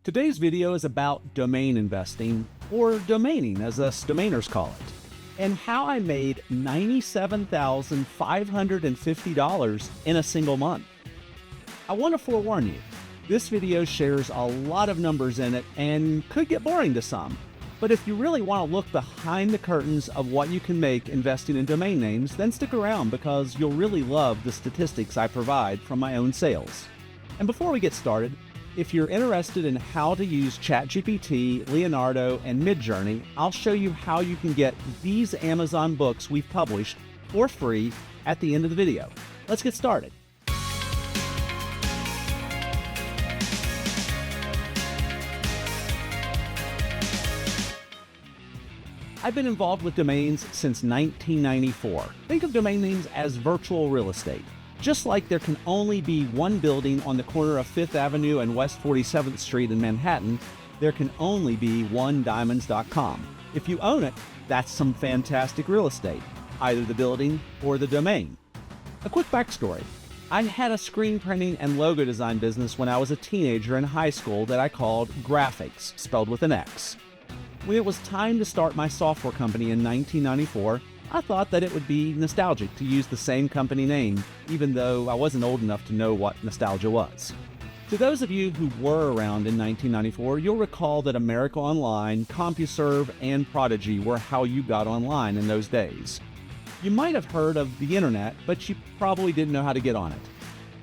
Today's video is about domain investing, or domaining as us domainers call it, and how I made $97,550 in a single month. I want to forewarn you, this video shares a lot of numbers in it and could get boring to some, but if you really want to look behind the curtains of what you can make investing in domain names, then stick around because you'll really love the statistics I provide from my own sales. And before we get started, if you're interested in how to use ChatGPT, Leonardo, and Midjourney, I'll show you how you can get these Amazon books we've published for free at the end of the video. Let's get started. I've been involved with domains since 1994. Think of domain names as virtual real estate. Just like there can only be one building on the corner of 5th Avenue and West 47th Street in Manhattan, there can only be one diamonds.com. If you own it, that's some fantastic real estate, either the building or the domain. A quick backstory. I had a screen printing and logo design business when I was a teenager in high school that I called Graphics, spelled with an X. When it was time to start my software company in 1994, I thought that it would be nostalgic to use the same company name, even though I wasn't old enough to know what nostalgia was. To those of you who were around in 1994, you'll recall that America Online, CompuServe, and Prodigy were how you got online in those days. You might have heard of the internet, but you probably didn't know how to get on it.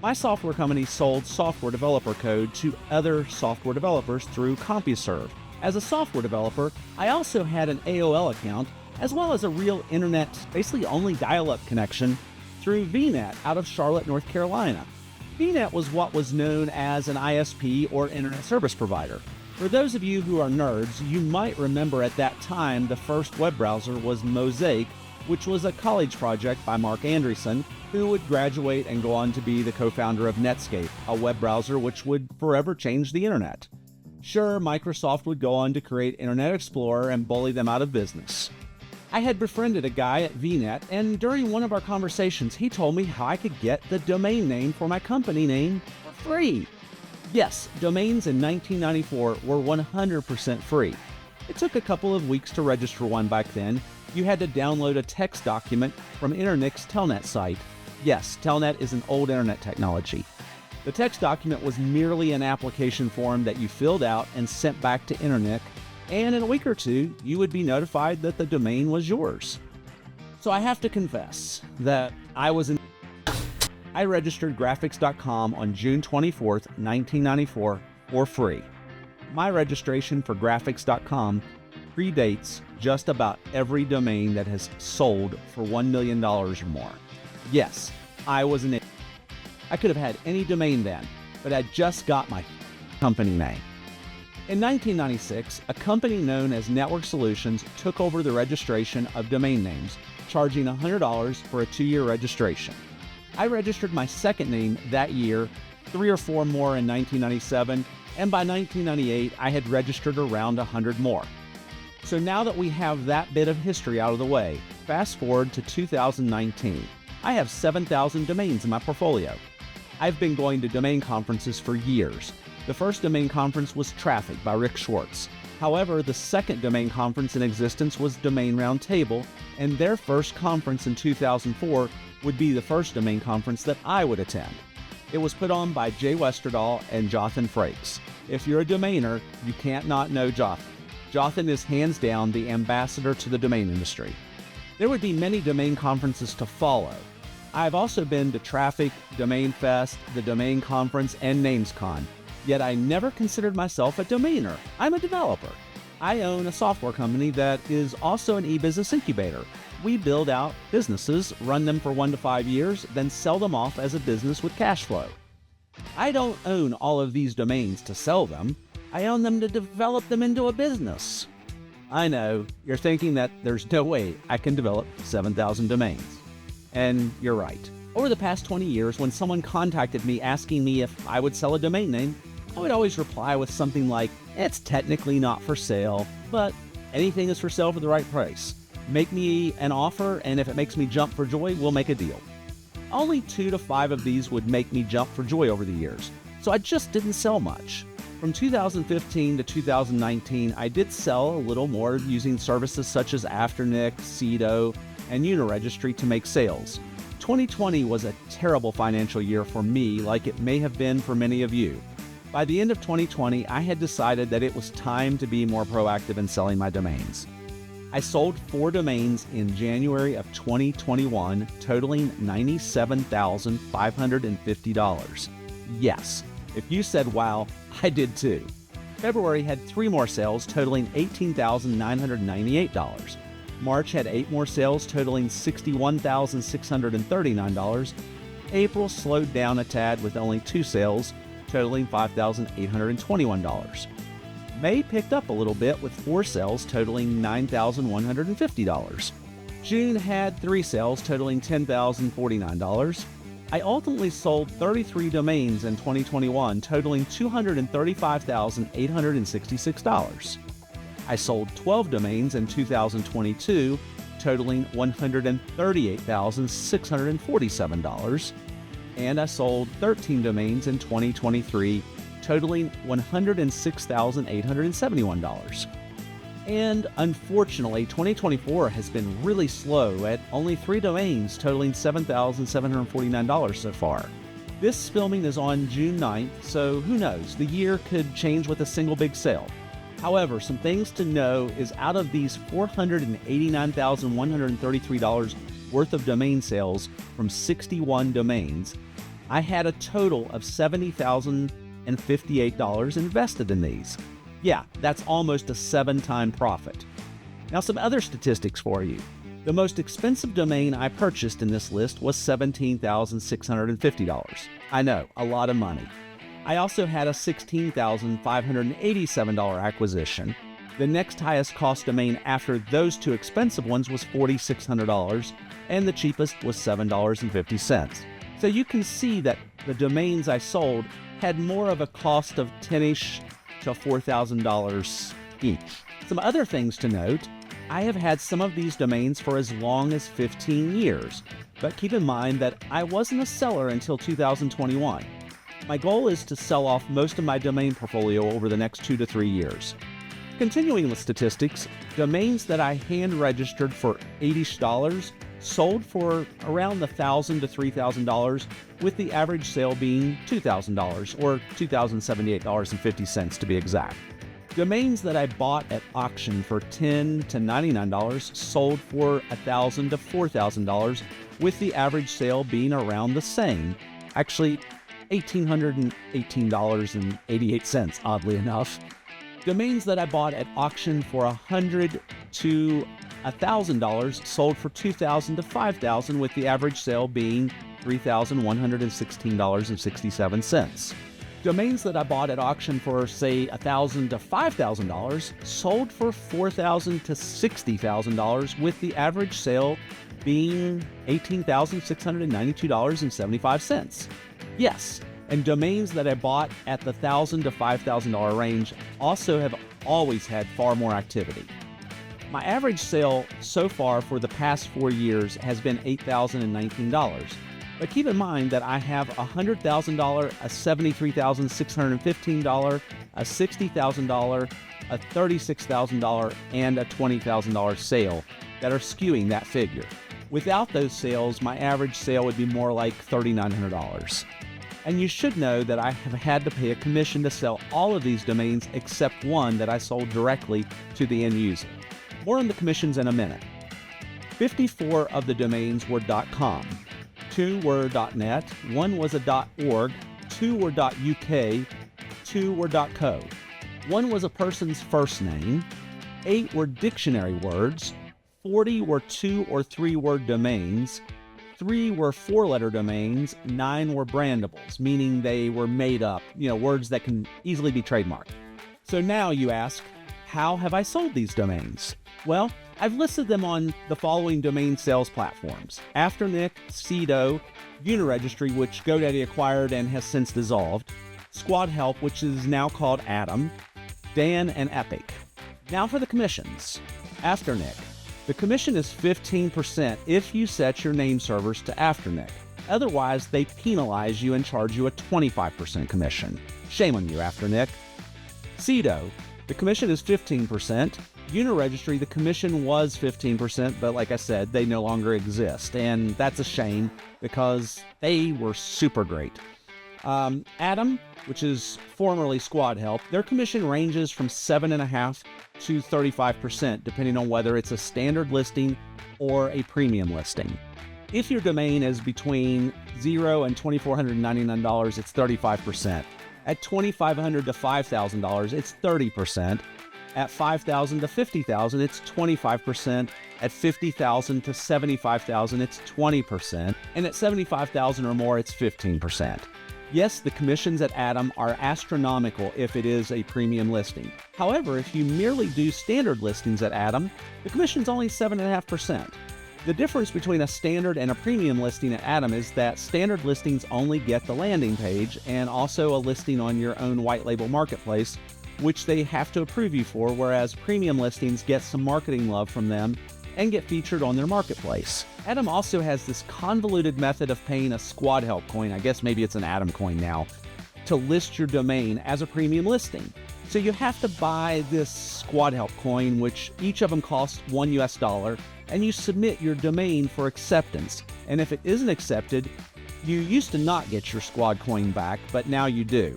My software company sold software developer code to other software developers through CompuServe. As a software developer, I also had an AOL account, as well as a real internet, basically only dial-up connection through VNet out of Charlotte, North Carolina. VNet was what was known as an ISP or internet service provider. For those of you who are nerds, you might remember at that time the first web browser was Mosaic, which was a college project by Mark Andreessen, who would graduate and go on to be the co-founder of Netscape, a web browser which would forever change the internet. Sure, Microsoft would go on to create Internet Explorer and bully them out of business. I had befriended a guy at VNet, and during one of our conversations, he told me how I could get the domain name for my company name for free. Yes, domains in 1994 were 100% free. It took a couple of weeks to register one back then. You had to download a text document from Internet's Telnet site. Yes, Telnet is an old internet technology. The text document was merely an application form that you filled out and sent back to Internet, and in a week or two, you would be notified that the domain was yours. So I have to confess that I registered graphics.com on June 24th, 1994 for free. My registration for graphics.com predates just about every domain that has sold for $1 million or more. Yes, I was an idiot. I could have had any domain then, but I just got my company name. In 1996, a company known as Network Solutions took over the registration of domain names, charging $100 for a 2-year registration. I registered my second name that year, 3 or 4 more in 1997, and by 1998, I had registered around 100 more. So now that we have that bit of history out of the way, fast forward to 2019. I have 7,000 domains in my portfolio. I've been going to domain conferences for years. The first domain conference was Traffic by Rick Schwartz. However, the second domain conference in existence was Domain Roundtable, and their first conference in 2004 would be the first domain conference that I would attend. It was put on by Jay Westerdahl and Jothan Frakes. If you're a domainer, you can't not know Jothan. Jothan is hands down the ambassador to the domain industry. There would be many domain conferences to follow. I've also been to Traffic, Domain Fest, the Domain Conference, and NamesCon. Yet I never considered myself a domainer. I'm a developer. I own a software company that is also an e-business incubator. We build out businesses, run them for 1 to 5 years, then sell them off as a business with cash flow. I don't own all of these domains to sell them. I own them to develop them into a business. I know, you're thinking that there's no way I can develop 7,000 domains. And you're right. Over the past 20 years, when someone contacted me asking me if I would sell a domain name, I would always reply with something like, it's technically not for sale, but anything is for sale for the right price. Make me an offer, and if it makes me jump for joy, we'll make a deal. Only 2 to 5 of these would make me jump for joy over the years, so I just didn't sell much. From 2015 to 2019, I did sell a little more using services such as Afternic, Cedo, and Uniregistry to make sales. 2020 was a terrible financial year for me, like it may have been for many of you. By the end of 2020, I had decided that it was time to be more proactive in selling my domains. I sold 4 domains in January of 2021, totaling $97,550. Yes, if you said wow, I did too. February had 3 more sales totaling $18,998. March had 8 more sales totaling $61,639. April slowed down a tad with only 2 sales totaling $5,821. May picked up a little bit with 4 sales totaling $9,150. June had 3 sales totaling $10,049. I ultimately sold 33 domains in 2021 totaling $235,866. I sold 12 domains in 2022 totaling $138,647. And I sold 13 domains in 2023 totaling $106,871. And unfortunately, 2024 has been really slow at only 3 domains totaling $7,749 so far. This filming is on June 9th, so who knows, the year could change with a single big sale. However, some things to know is out of these $489,133 worth of domain sales from 61 domains, I had a total of $70,058 invested in these. Yeah, that's almost a 7-time profit. Now some other statistics for you. The most expensive domain I purchased in this list was $17,650. I know, a lot of money. I also had a $16,587 acquisition. The next highest cost domain after those 2 expensive ones was $4,600, and the cheapest was $7.50. So you can see that the domains I sold had more of a cost of $10-ish to $4,000 each. Some other things to note, I have had some of these domains for as long as 15 years, but keep in mind that I wasn't a seller until 2021. My goal is to sell off most of my domain portfolio over the next 2 to 3 years. Continuing with statistics, domains that I hand registered for $80 sold for around $1,000 to $3,000, with the average sale being $2,000 or $2,078.50 to be exact. Domains that I bought at auction for $10 to $99 sold for $1,000 to $4,000, with the average sale being around the same, actually $1,818.88, oddly enough. Domains that I bought at auction for $100 to $1,000 sold for $2,000 to $5,000, with the average sale being $3,116.67. Domains that I bought at auction for, say, $1,000 to $5,000 sold for $4,000 to $60,000, with the average sale being $18,692.75. Yes, and domains that I bought at the $1,000 to $5,000 range also have always had far more activity. My average sale so far for the past 4 years has been $8,019. But keep in mind that I have a $100,000, a $73,615, a $60,000, a $36,000, and a $20,000 sale that are skewing that figure. Without those sales, my average sale would be more like $3,900. And you should know that I have had to pay a commission to sell all of these domains except one that I sold directly to the end user. More on the commissions in a minute. 54 of the domains were .com, 2 were .net, 1 was a .org, 2 were .uk, 2 were .co. 1 was a person's first name, 8 were dictionary words, 40 were 2 or 3 word domains, 3 were 4-letter domains, 9 were brandables, meaning they were made up, words that can easily be trademarked. So now you ask, how have I sold these domains? Well, I've listed them on the following domain sales platforms: Afternic, Cedo, Uniregistry, which GoDaddy acquired and has since dissolved, Squad Help, which is now called Atom, Dan, and Epic. Now for the commissions. Afternic. The commission is 15% if you set your name servers to Afternic. Otherwise, they penalize you and charge you a 25% commission. Shame on you, Afternic. Cedo, the commission is 15%. Uniregistry, the commission was 15%, but like I said, they no longer exist. And that's a shame because they were super great. Atom, which is formerly Squad Help, their commission ranges from 7.5% to 35%, depending on whether it's a standard listing or a premium listing. If your domain is between $0 and $2,499, it's 35%. At $2,500 to $5,000, it's 30%. At $5,000 to $50,000, it's 25%. At $50,000 to $75,000, it's 20%. And at $75,000 or more, it's 15%. Yes, the commissions at Atom are astronomical if it is a premium listing. However, if you merely do standard listings at Atom, the commission's only 7.5%. The difference between a standard and a premium listing at Atom is that standard listings only get the landing page and also a listing on your own white label marketplace, which they have to approve you for, whereas premium listings get some marketing love from them and get featured on their marketplace. Atom also has this convoluted method of paying a Squad Help coin, I guess maybe it's an Atom coin now, to list your domain as a premium listing. So you have to buy this Squad Help coin, which each of them costs $1, and you submit your domain for acceptance. And if it isn't accepted, you used to not get your Squad coin back, but now you do.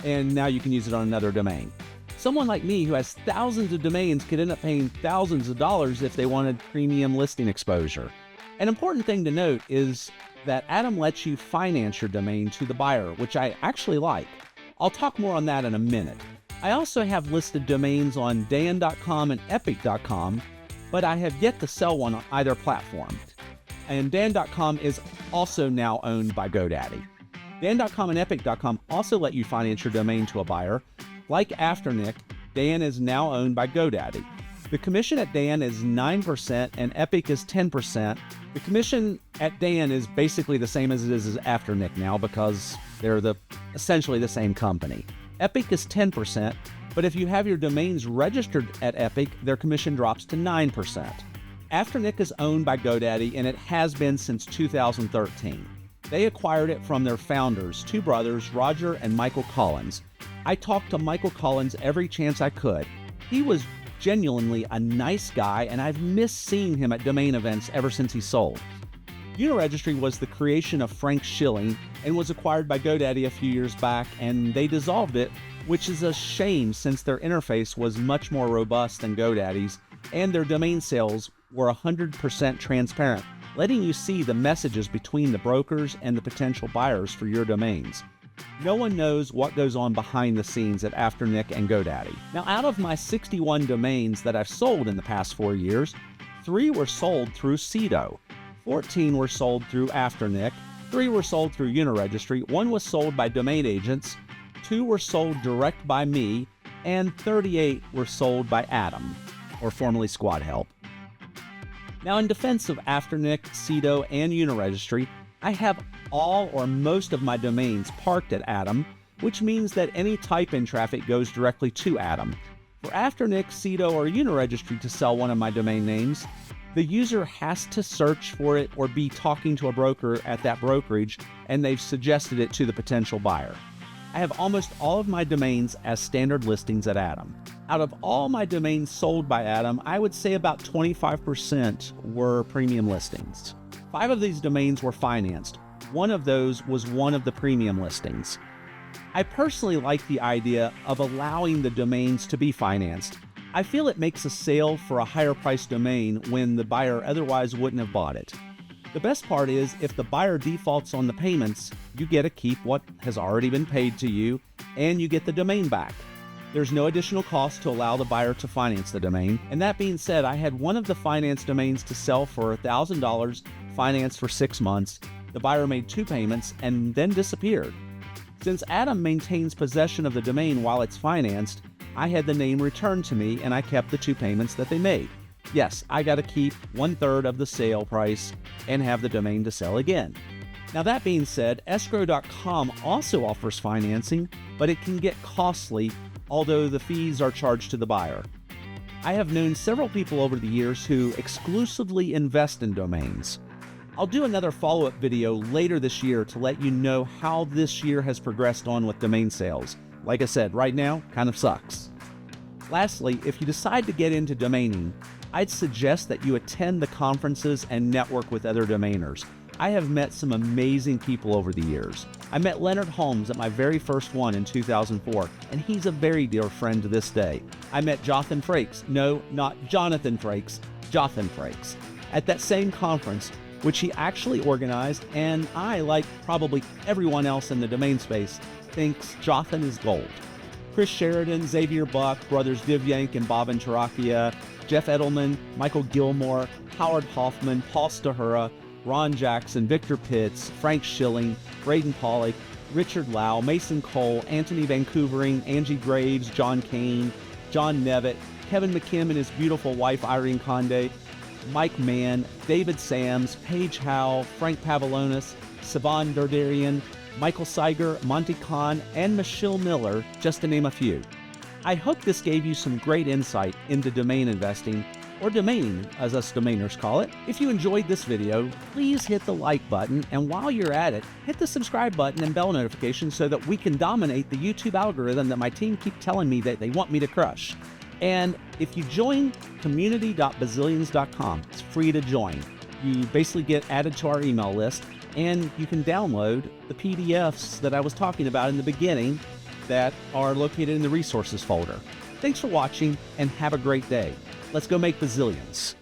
And now you can use it on another domain. Someone like me who has thousands of domains could end up paying thousands of dollars if they wanted premium listing exposure. An important thing to note is that Atom lets you finance your domain to the buyer, which I actually like. I'll talk more on that in a minute. I also have listed domains on Dan.com and Epic.com, but I have yet to sell one on either platform. And Dan.com is also now owned by GoDaddy. Dan.com and Epic.com also let you finance your domain to a buyer. Like Afternic, Dan is now owned by GoDaddy. The commission at Dan is 9% and Epic is 10%. The commission at Dan is basically the same as it is at Afternic now because they're essentially the same company. Epic is 10%, but if you have your domains registered at Epic, their commission drops to 9%. Afternic is owned by GoDaddy and it has been since 2013. They acquired it from their founders, two brothers, Roger and Michael Collins. I talked to Michael Collins every chance I could. He was genuinely a nice guy, and I've missed seeing him at domain events ever since he sold. Uniregistry was the creation of Frank Schilling and was acquired by GoDaddy a few years back, and they dissolved it, which is a shame since their interface was much more robust than GoDaddy's, and their domain sales were 100% transparent, letting you see the messages between the brokers and the potential buyers for your domains. No one knows what goes on behind the scenes at Afternic and GoDaddy. Now, out of my 61 domains that I've sold in the past 4 years, 3 were sold through Cedo, 14 were sold through Afternic, 3 were sold through Uniregistry, 1 was sold by domain agents, 2 were sold direct by me, and 38 were sold by Atom, or formerly Squad Help. Now, in defense of Afternic, Cedo, and Uniregistry, I have all or most of my domains parked at Atom, which means that any type-in traffic goes directly to Atom. For Afternic, Cedo, or Uniregistry to sell one of my domain names, the user has to search for it or be talking to a broker at that brokerage, and they've suggested it to the potential buyer. I have almost all of my domains as standard listings at Atom. Out of all my domains sold by Atom, I would say about 25% were premium listings. 5 of these domains were financed. One of those was one of the premium listings. I personally like the idea of allowing the domains to be financed. I feel it makes a sale for a higher priced domain when the buyer otherwise wouldn't have bought it. The best part is if the buyer defaults on the payments, you get to keep what has already been paid to you and you get the domain back. There's no additional cost to allow the buyer to finance the domain. And that being said, I had one of the financed domains to sell for $1,000, financed for 6 months. The buyer made 2 payments and then disappeared. Since Atom maintains possession of the domain while it's financed, I had the name returned to me and I kept the 2 payments that they made. Yes, I got to keep 1/3 of the sale price and have the domain to sell again. Now that being said, escrow.com also offers financing, but it can get costly, although the fees are charged to the buyer. I have known several people over the years who exclusively invest in domains. I'll do another follow-up video later this year to let you know how this year has progressed on with domain sales. like I said, right now, kind of sucks. Lastly, if you decide to get into domaining, I'd suggest that you attend the conferences and network with other domainers. I have met some amazing people over the years. I met Leonard Holmes at my very first one in 2004, and he's a very dear friend to this day. I met Jonathan Frakes, no, not Jonathan Frakes, Jonathan Frakes, at that same conference, which he actually organized, and I, like probably everyone else in the domain space, thinks Jonathan is gold. Chris Sheridan, Xavier Buck, brothers Divyank and Bhavin Charakia, Jeff Edelman, Michael Gilmore, Howard Hoffman, Paul Stahura, Ron Jackson, Victor Pitts, Frank Schilling, Braden Pollock, Richard Lau, Mason Cole, Anthony Vancouvering, Angie Graves, John Kane, John Nevitt, Kevin McKim and his beautiful wife Irene Conde, Mike Mann, David Sams, Paige Howe, Frank Pavlonis, Sivan Derderian, Michael Seiger, Monty Khan, and Michelle Miller, just to name a few. I hope this gave you some great insight into domain investing, or domaining, as us domainers call it. If you enjoyed this video, please hit the like button, and while you're at it, hit the subscribe button and bell notification so that we can dominate the YouTube algorithm that my team keeps telling me that they want me to crush. And if you join community.bazillions.com, it's free to join. You basically get added to our email list, and you can download the PDFs that I was talking about in the beginning that are located in the resources folder. Thanks for watching, and have a great day. Let's go make bazillions.